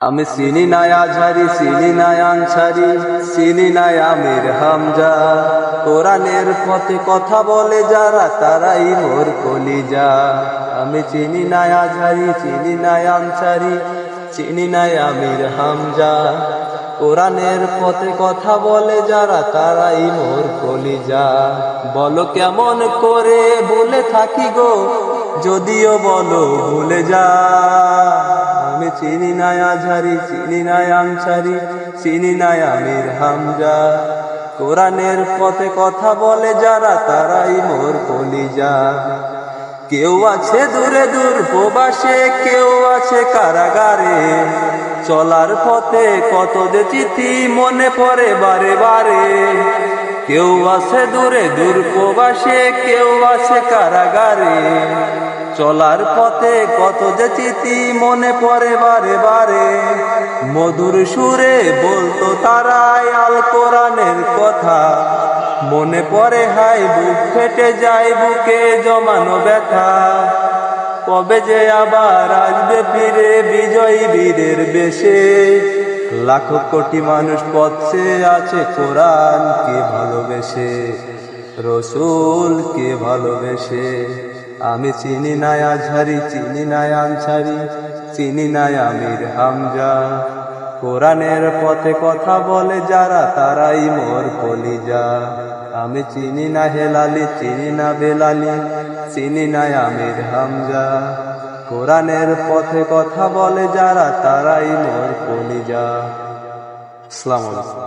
আমি চিনি না আজহারি, চিনি না আনসারি, চিনি না আমির হামজা। কোরআনের পথে কথা বলে যারা তারাই মোর কলিজা। আমি চিনি না আজহারি, চিনি না আনসারি, চিনি না আমির হামজা। কোরআনের পথে কথা বলে যারা তারাই মোর কলিজা। বলো কেমন করে ভুলে থাকি গো, যদিও বলো ভুলে যা। আমি চিনি না আজহারি, চিনি না আনসারি, চিনি না আমির হামজা। কোরআনের পথে কথা বলে যারা তারাই মোর কলিজা। কেউ আছে দূরে দূর প্রবাসে, কেউ আছে কারাগারে। চলার পথে কত যে চিঠি মনে পড়ে বারে বারে। কেউ আছে দূরে দূর প্রবাসে, কেউ আছে কারাগারে। চলার পথে কত যে চিঠি মনে পড়ে বারে বারে। মধুর সুরে বলতো তারাই আল কোরআনের কথা। মনে পড়ে হায় বুক ফেটে যায়, বুকে জমানো ব্যথা। কবে যে আবার আসবে ফিরে বিজয়ী বীরের বেশে। লাখো কোটি মানুষ পথে আছে কোরআনকে ভালোবেসে, রসূলকে ভালোবেসে। আমি চিনি না আজহারি, চিনি না আনসারি, চিনি না আমির হামজা। কোরআনের পথে কথা বলে যারা তারাই মোর কলিজা। আমি চিনি না হেলালি, চিনি না বেলালি, চিনি না আমির হামজা। কোরআনের পথে কথা বলে যারা তারাই মোর কলিজা। আসসালামু আলাইকুম।